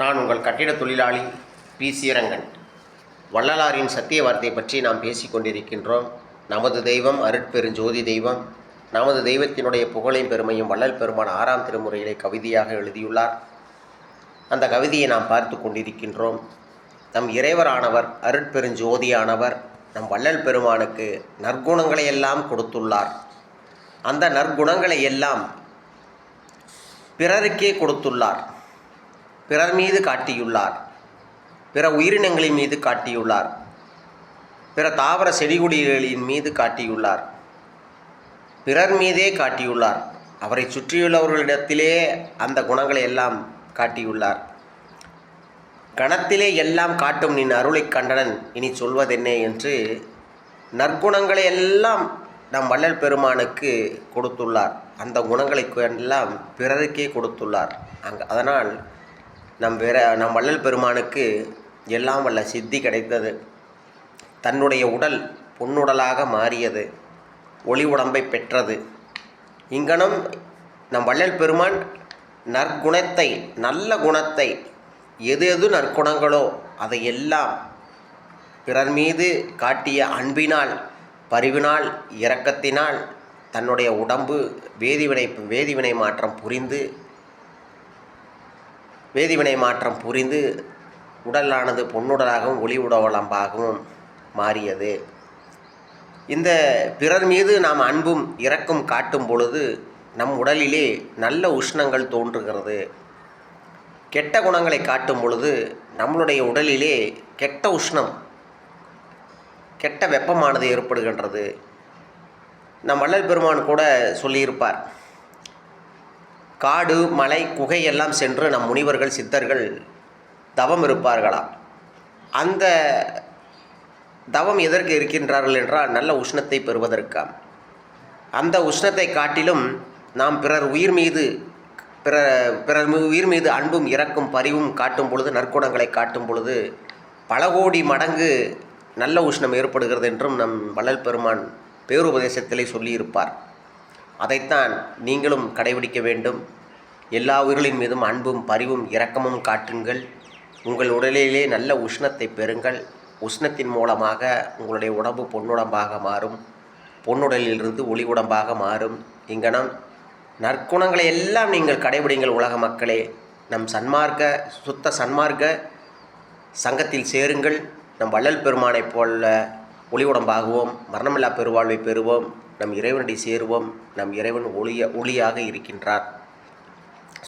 நான் உங்கள் கட்டிட தொழிலாளி பி சீரங்கன். வள்ளலாரின் சத்திய வார்த்தை பற்றி நாம் பேசிக்கொண்டிருக்கின்றோம். நமது தெய்வம் அருட்பெருஞ்சோதி தெய்வம். நமது தெய்வத்தினுடைய புகழையும் பெருமையும் வள்ளல் பெருமான் 6ஆம் திருமுறையிலே கவிதையாக எழுதியுள்ளார். அந்த கவிதையை நாம் பார்த்து கொண்டிருக்கின்றோம். நம் இறைவரானவர் அருட்பெருஞ்சோதியானவர் நம் வள்ளல் பெருமானுக்கு நற்குணங்களை எல்லாம் கொடுத்துள்ளார். அந்த நற்குணங்களை எல்லாம் பிறருக்கே கொடுத்துள்ளார். பிறர் மீது காட்டியுள்ளார். பிற உயிரினங்களின் மீது காட்டியுள்ளார். பிற தாவர செடிகொடிகளின் மீது காட்டியுள்ளார். பிறர் மீதே காட்டியுள்ளார். அவரை சுற்றியுள்ளவர்களிடத்திலே அந்த குணங்களை எல்லாம் காட்டியுள்ளார். கணத்திலே எல்லாம் காட்டும் நின் அருளை கண்டனன் இனி சொல்வதென்னே என்று நற்குணங்களை எல்லாம் நம் வள்ளல் பெருமானுக்கு கொடுத்துள்ளார். அந்த குணங்களை எல்லாம் பிறருக்கே கொடுத்துள்ளார். அதனால் நம் வள்ளல் பெருமானுக்கு எல்லாம் வல்ல சித்தி கிடைத்தது. தன்னுடைய உடல் பொன்னுடலாக மாறியது. ஒளி உடம்பை பெற்றது. இங்கனம் நம் வள்ளல் பெருமான் நற்குணத்தை, நல்ல குணத்தை, எது எது நற்குணங்களோ அதையெல்லாம் பிறர் மீது காட்டிய அன்பினால், பரிவினால், இரக்கத்தினால் தன்னுடைய உடம்பு வேதிவினை மாற்றம் புரிந்து உடலானது பொன்னுடலாகவும் ஒளி உடலாகவும் மாறியது. இந்த பிறர் மீது நாம் அன்பும் இரக்கம் காட்டும் பொழுது நம் உடலிலே நல்ல உஷ்ணங்கள் தோன்றுகிறது. கெட்ட குணங்களை காட்டும் பொழுது நம்மளுடைய உடலிலே கெட்ட உஷ்ணம், கெட்ட வெப்பமானது ஏற்படுகின்றது. நம் வள்ளல் பெருமான் கூட சொல்லியிருப்பார், காடு மலை குகை எல்லாம் சென்று நம் முனிவர்கள் சித்தர்கள் தவம் இருப்பார்களாம். அந்த தவம் எதற்கு இருக்கின்றார்கள் என்றால் நல்ல உஷ்ணத்தை பெறுவதற்காம். அந்த உஷ்ணத்தை காட்டிலும் நாம் பிறர் உயிர் மீது அன்பும் இரக்கும் பரிவும் காட்டும் பொழுது, நற்குணங்களை காட்டும் பொழுது பல கோடி மடங்கு நல்ல உஷ்ணம் ஏற்படுகிறது என்றும் நம் வள்ளல் பெருமான் பேருபதேசத்திலே சொல்லியிருப்பார். அதைத்தான் நீங்களும் கடைபிடிக்க வேண்டும். எல்லா உயிர்களின் மீதும் அன்பும் பரிவும் இரக்கமும் காட்டுங்கள். உங்கள் உடலிலே நல்ல உஷ்ணத்தை பெறுங்கள். உஷ்ணத்தின் மூலமாக உங்களுடைய உடம்பு பொன்னுடம்பாக மாறும். பொன்னுடலிலிருந்து ஒளி உடம்பாக மாறும். இங்கனம் நற்குணங்களை எல்லாம் நீங்கள் கடைபிடிங்கள் உலக மக்களே. நம் சுத்த சன்மார்க்க சங்கத்தில் சேருங்கள். நம் வள்ளல் பெருமானைப் போல ஒளி உடம்பாகுவோம். மரணமில்லா பெருவாழ்வை பெறுவோம். நம் இறைவனடி சேருவோம். நம் இறைவன் ஒளியாக இருக்கின்றார்.